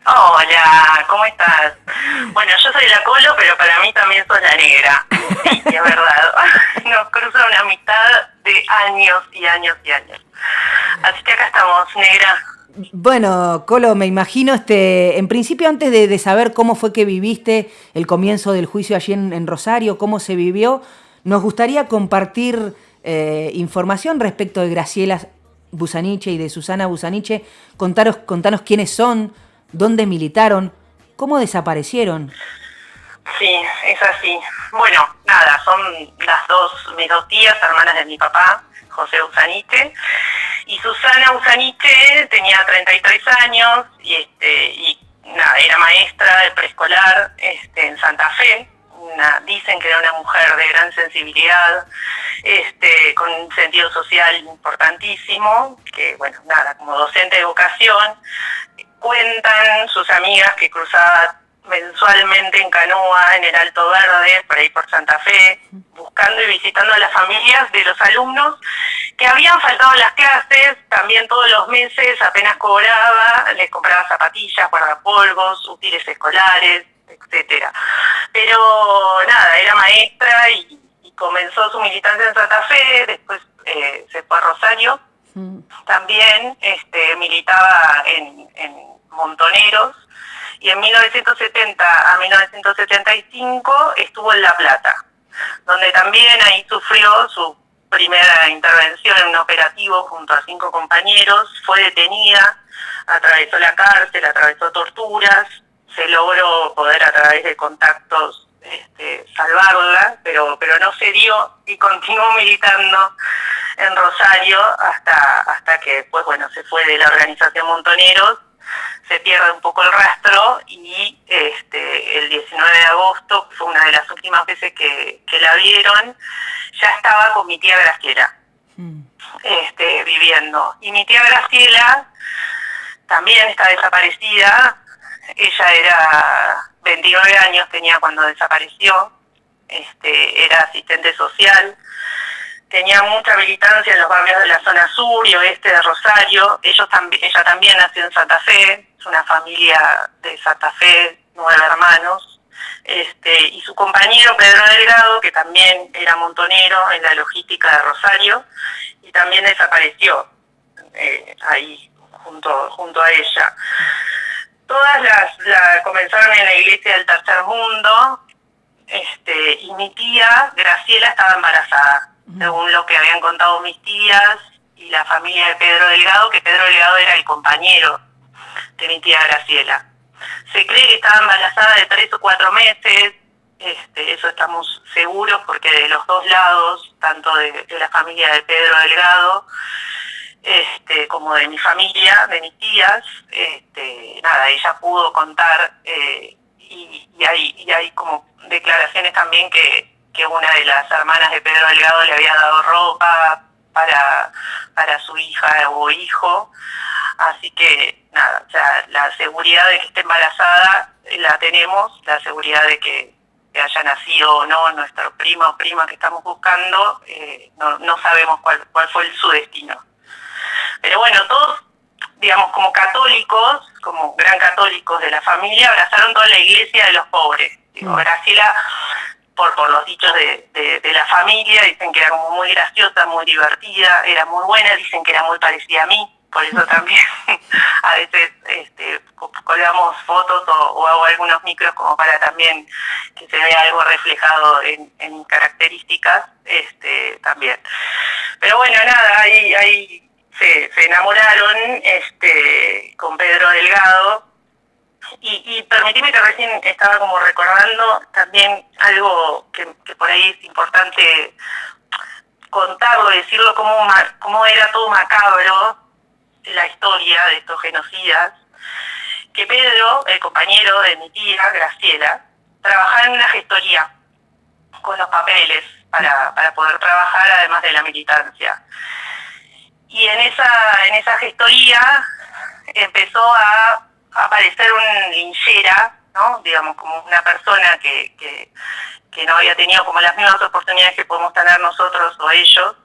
Hola, ¿cómo estás? Bueno, yo soy la Colo, pero para mí también sos la Negra. Sí, es verdad. Nos cruza una amistad de años y años y años. Así que acá estamos, Negra. Bueno, Colo, me imagino, en principio antes de saber cómo fue que viviste el comienzo del juicio allí en Rosario, cómo se vivió, nos gustaría compartir información respecto de Graciela Busaniche y de Susana Busaniche. Contanos quiénes son, dónde militaron, cómo desaparecieron. Sí, es así. Bueno, nada, son mis dos tías, hermanas de mi papá, José Usanite, y Susana Usanite tenía 33 años y nada, era maestra de preescolar en Santa Fe. Dicen que era una mujer de gran sensibilidad, con un sentido social importantísimo, que bueno, nada, como docente de vocación, cuentan sus amigas que cruzaba mensualmente en canoa en el Alto Verde, por ahí por Santa Fe, buscando y visitando a las familias de los alumnos que habían faltado las clases. También todos los meses, apenas cobraba, les compraba zapatillas, guardapolvos, útiles escolares, etcétera. Pero nada, era maestra y comenzó su militancia en Santa Fe, después se fue a Rosario. También militaba en Montoneros, y en 1970 a 1975 estuvo en La Plata, donde también ahí sufrió su primera intervención en un operativo junto a 5 compañeros. Fue detenida, atravesó la cárcel, atravesó torturas, se logró poder a través de contactos salvarla, pero no se dio y continuó militando en Rosario hasta que después, bueno, se fue de la organización Montoneros. Se pierde un poco el rastro y el 19 de agosto, que fue una de las últimas veces que la vieron, ya estaba con mi tía Graciela viviendo. Y mi tía Graciela también está desaparecida. Ella era 29 años, tenía cuando desapareció. Era asistente social. Tenía mucha militancia en los barrios de la zona sur y oeste de Rosario. Ella también nació en Santa Fe, es una familia de Santa Fe, 9 hermanos. Y su compañero Pedro Delgado, que también era montonero en la logística de Rosario, y también desapareció ahí junto a ella. Todas comenzaron en la iglesia del Tercer Mundo, y mi tía Graciela estaba embarazada, según lo que habían contado mis tías y la familia de Pedro Delgado, que Pedro Delgado era el compañero de mi tía Graciela. Se cree que estaba embarazada de 3 o 4 meses, eso estamos seguros, porque de los dos lados, tanto de la familia de Pedro Delgado, como de mi familia, de mis tías, nada, ella pudo contar, y hay como declaraciones también que una de las hermanas de Pedro Delgado le había dado ropa para su hija o hijo. Así que nada, o sea, la seguridad de que esté embarazada la tenemos, la seguridad de que haya nacido o no nuestro primo o prima que estamos buscando, no sabemos cuál fue su destino. Pero bueno, todos, digamos, como católicos, como gran católicos de la familia, abrazaron toda la iglesia de los pobres. Digo, Graciela, por los dichos de la familia, dicen que era como muy graciosa, muy divertida, era muy buena, dicen que era muy parecida a mí, por eso también a veces colgamos fotos o hago algunos micros como para también que se vea algo reflejado en características, también. Pero bueno, nada, ahí se enamoraron con Pedro Delgado. Y permitime que recién estaba como recordando también algo que por ahí es importante contarlo, decirlo, cómo era todo macabro la historia de estos genocidas. Que Pedro, el compañero de mi tía Graciela, trabajaba en una gestoría con los papeles para poder trabajar además de la militancia. Y en esa gestoría empezó a aparecer un linchera, ¿no? Digamos, como una persona que no había tenido como las mismas oportunidades que podemos tener nosotros o ellos,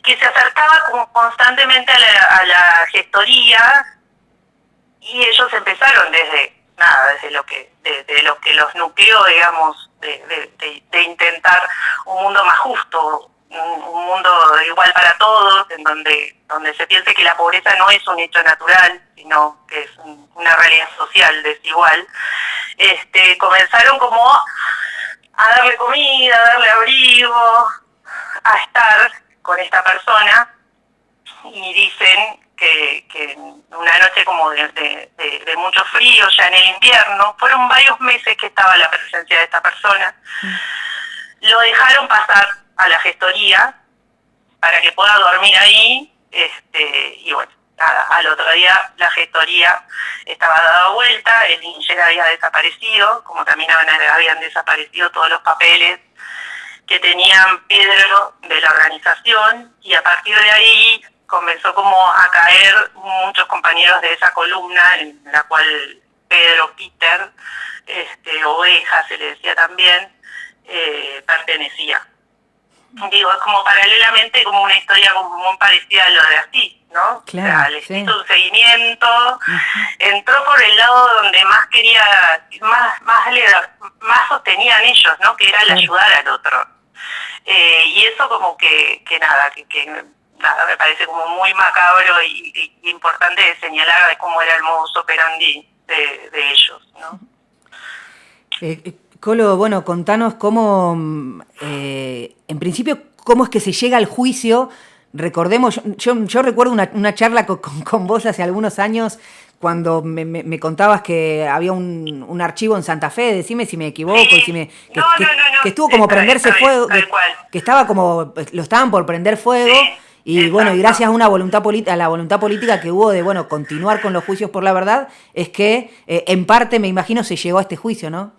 que se acercaba como constantemente a la gestoría y ellos empezaron desde lo que los nucleó, digamos, de intentar un mundo más justo, un mundo igual para todos, en donde se piense que la pobreza no es un hecho natural, sino que es una realidad social desigual. Comenzaron como a darle comida, a darle abrigo, a estar con esta persona, y dicen que una noche como de mucho frío, ya en el invierno, fueron varios meses que estaba la presencia de esta persona, lo dejaron pasar a la gestoría para que pueda dormir ahí, y bueno, nada, al otro día la gestoría estaba dada vuelta, el niño había desaparecido, como también habían desaparecido todos los papeles que tenían Pedro de la organización, y a partir de ahí comenzó como a caer muchos compañeros de esa columna, en la cual Pedro Peter, Oveja se le decía también, pertenecía. Digo, es como paralelamente como una historia como muy parecida a lo de Asís, ¿no? Claro, o sea, le sí. hizo un seguimiento, entró por el lado donde más quería, más sostenían ellos, ¿no? Que era el ayudar al otro. Y eso como que nada, me parece como muy macabro y importante de señalar de cómo era el modus operandi de ellos, ¿no? Colo, bueno, contanos cómo, en principio, cómo es que se llega al juicio. Recordemos, yo recuerdo una charla con vos hace algunos años, cuando me contabas que había un archivo en Santa Fe, decime si me equivoco, Sí. y si me, No. que estuvo como prenderse fuego, que estaba como, lo estaban por prender fuego, Sí, y exacto. bueno, y gracias a una voluntad a la voluntad política que hubo de, bueno, continuar con los juicios por la verdad, es que en parte, me imagino, se llegó a este juicio, ¿no?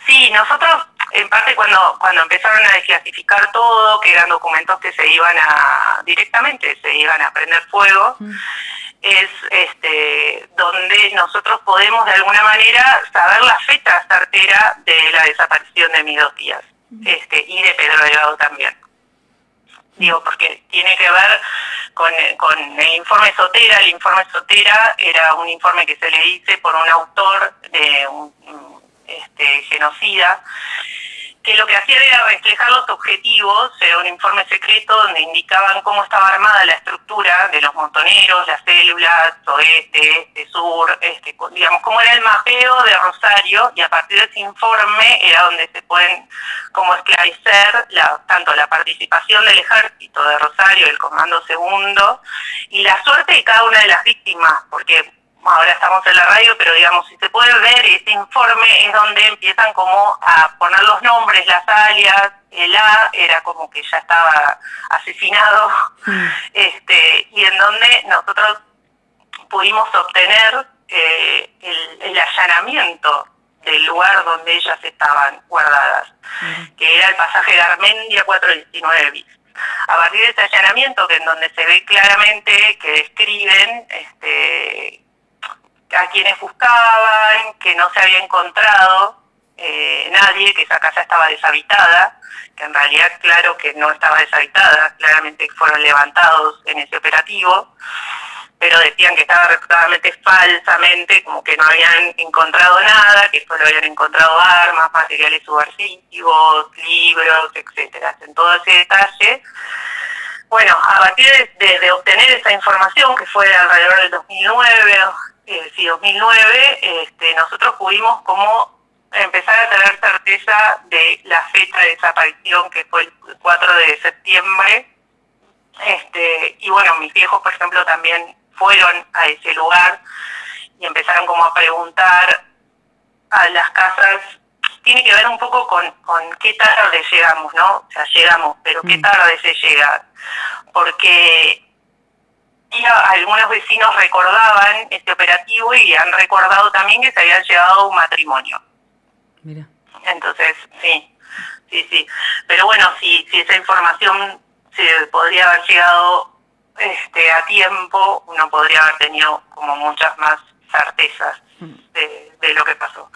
Sí, nosotros en parte cuando empezaron a desclasificar todo, que eran documentos que se iban a prender fuego, es donde nosotros podemos de alguna manera saber la fecha certera de la desaparición de mis 2 tías, y de Pedro Delgado también. Digo, porque tiene que ver con el informe Sotera. El informe Sotera era un informe que se le dice por un autor de un genocida, que lo que hacía era reflejar los objetivos. Era un informe secreto donde indicaban cómo estaba armada la estructura de los montoneros, las células, oeste, sur, digamos, cómo era el mapeo de Rosario, y a partir de ese informe era donde se pueden como esclarecer tanto la participación del ejército de Rosario, del Comando Segundo, y la suerte de cada una de las víctimas, porque ahora estamos en la radio, pero digamos, si se puede ver, ese informe es donde empiezan como a poner los nombres, las alias. El A era como que ya estaba asesinado, y en donde nosotros pudimos obtener el allanamiento del lugar donde ellas estaban guardadas, que era el pasaje de Armendia 419 bis. A partir de ese allanamiento, que en donde se ve claramente que describen a quienes buscaban, que no se había encontrado nadie, que esa casa estaba deshabitada, que en realidad claro que no estaba deshabitada, claramente fueron levantados en ese operativo, pero decían que estaba totalmente falsamente, como que no habían encontrado nada, que solo habían encontrado armas, materiales subversivos, libros, etcétera. En todo ese detalle, bueno, a partir de obtener esa información, que fue alrededor del 2009, nosotros pudimos como empezar a tener certeza de la fecha de desaparición, que fue el 4 de septiembre. Y bueno, mis viejos, por ejemplo, también fueron a ese lugar y empezaron como a preguntar a las casas. Tiene que ver un poco con qué tarde llegamos, ¿no? O sea, llegamos, pero qué tarde se llega. Porque algunos vecinos recordaban este operativo y han recordado también que se habían llevado a un matrimonio. Mira. Entonces, sí. Pero bueno, si esa información se podría haber llegado a tiempo, uno podría haber tenido como muchas más certezas de lo que pasó.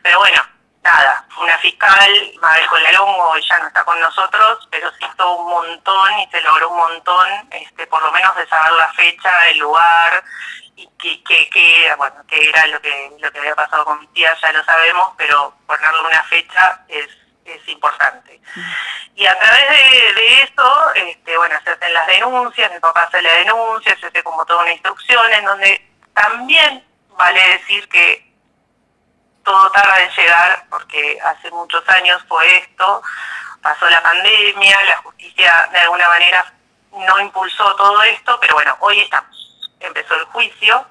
Pero bueno, nada, una fiscal, Mabel Colalongo, ella no está con nosotros, pero se hizo un montón y se logró un montón, por lo menos de saber la fecha, el lugar bueno, que era lo que había pasado con mi tía, ya lo sabemos, pero ponerle una fecha es importante. Y a través de eso, bueno, se hacen las denuncias, mi papá hace la denuncia, se hace como toda una instrucción en donde también vale decir que todo tarda en llegar, porque hace muchos años fue esto, pasó la pandemia, la justicia de alguna manera no impulsó todo esto, pero bueno, hoy estamos. Empezó el juicio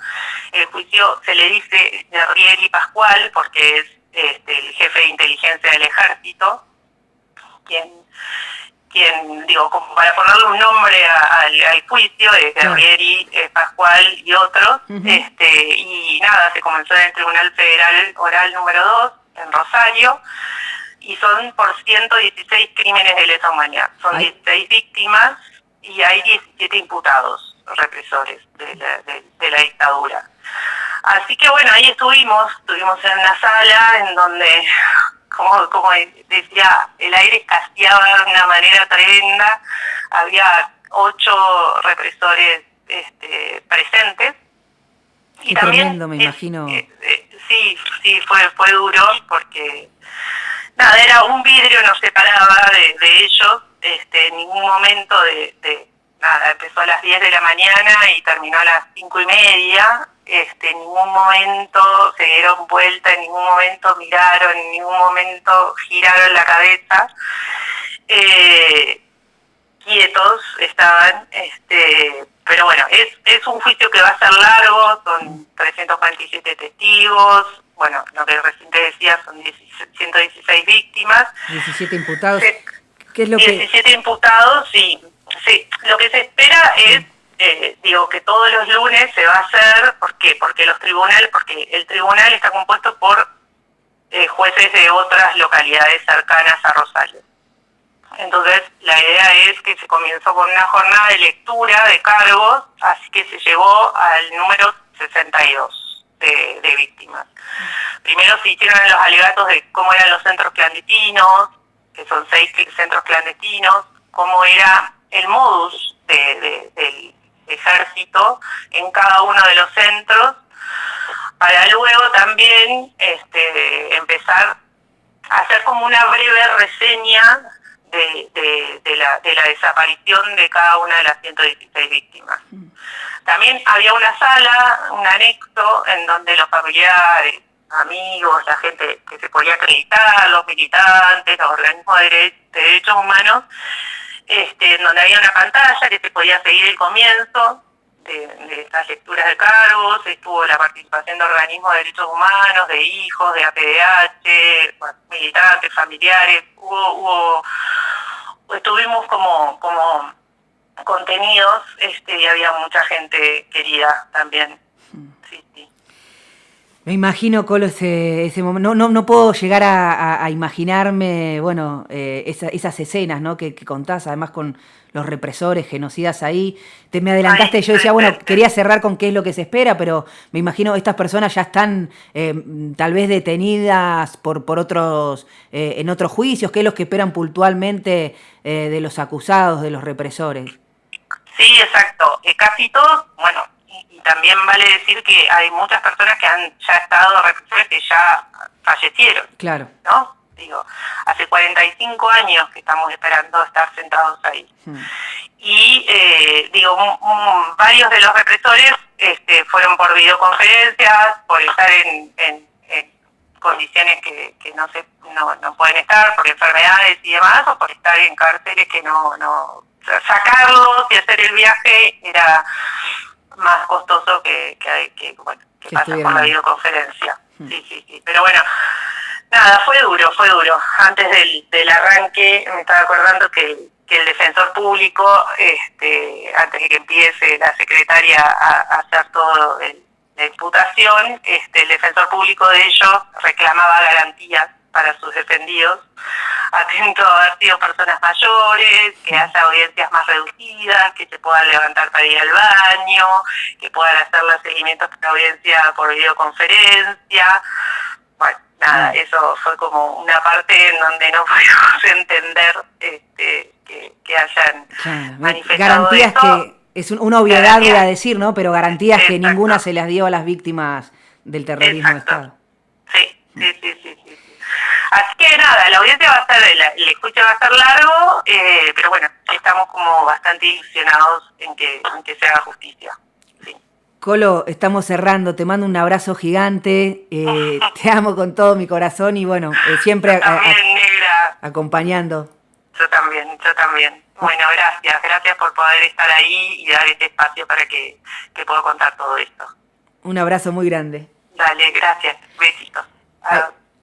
se le dice Guerrieri Pascual, porque es el jefe de inteligencia del ejército, quien digo, como para ponerle un nombre al juicio, es Guerrieri, Pascual y otros, y nada, se comenzó en el Tribunal Federal Oral número 2, en Rosario, y son por 116 crímenes de lesa humanidad. Son 16 víctimas y hay 17 imputados represores de la dictadura. Así que bueno, ahí estuvimos en una sala en donde, como decía, el aire escaseaba de una manera tremenda, había 8 represores presentes. Y tremendo, me imagino. Sí, fue duro, porque nada, era un vidrio, nos separaba de ellos, en ningún momento nada, empezó a las 10 de la mañana y terminó a las 5:30, en ningún momento se dieron vuelta, en ningún momento miraron, en ningún momento giraron la cabeza, quietos estaban, pero bueno, es un juicio que va a ser largo, son 347 testigos, bueno, lo que recién te decía, son 116 víctimas. 17 imputados. ¿Qué es lo 17 imputados, sí. Lo que se espera es, que todos los lunes se va a hacer, ¿por qué? Porque el tribunal está compuesto por jueces de otras localidades cercanas a Rosario. Entonces, la idea es que se comenzó con una jornada de lectura de cargos, así que se llegó al número 62 de víctimas. Primero se hicieron los alegatos de cómo eran los centros clandestinos, que son 6 centros clandestinos, cómo era el modus del ejército en cada uno de los centros, para luego también empezar a hacer como una breve reseña de la desaparición de cada una de las 116 víctimas. También había una sala, un anexo, en donde los familiares, amigos, la gente que se podía acreditar, los militantes, los organismos de derechos humanos, en donde había una pantalla que se podía seguir el comienzo de estas lecturas de cargos, estuvo la participación de organismos de derechos humanos, de hijos, de APDH, militantes, familiares, estuvimos como contenidos, y había mucha gente querida también. Sí. Me imagino, Colo, ese momento. No puedo llegar a imaginarme, bueno, esas escenas, ¿no? que contás, además con los represores, genocidas ahí. Te me adelantaste, yo decía, bueno, quería cerrar con qué es lo que se espera, pero me imagino estas personas ya están tal vez detenidas por otros, en otros juicios. ¿Qué es lo que esperan puntualmente de los acusados, de los represores? Sí, exacto. Casi todos, bueno, y también vale decir que hay muchas personas que han ya estado represores que ya fallecieron. Claro. ¿No? Digo, hace 45 años que estamos esperando estar sentados ahí. Y, varios de los represores fueron por videoconferencias, por estar en condiciones que no pueden estar, por enfermedades y demás, o por estar en cárceles que no sacarlos y hacer el viaje era más costoso que pasar por la videoconferencia. Sí. Pero bueno, nada, fue duro. Antes del arranque me estaba acordando que el defensor público, antes de que empiece la secretaria a hacer todo la imputación, el defensor público de ellos reclamaba garantías para sus defendidos, atento a haber sido personas mayores, que haya audiencias más reducidas, que se puedan levantar para ir al baño, que puedan hacer los seguimientos por audiencia por videoconferencia. Bueno, nada, eso fue como una parte en donde no pudimos entender que hayan manifestado garantías esto. Es una obviedad, voy a Garantías. decir, ¿no? Pero garantías que Exacto. ninguna se las dio a las víctimas del terrorismo de Exacto. Estado. Sí, sí, sí, sí, sí, sí. Así que nada, la audiencia va a ser, el juicio va a ser largo, pero bueno, estamos como bastante ilusionados en que se haga justicia. Sí. Colo, estamos cerrando, te mando un abrazo gigante, te amo con todo mi corazón y bueno, siempre Yo también, negra. acompañando. Yo también, yo también. Bueno, gracias por poder estar ahí y dar este espacio para que pueda contar todo esto. Un abrazo muy grande. Dale, gracias, besitos. Bye.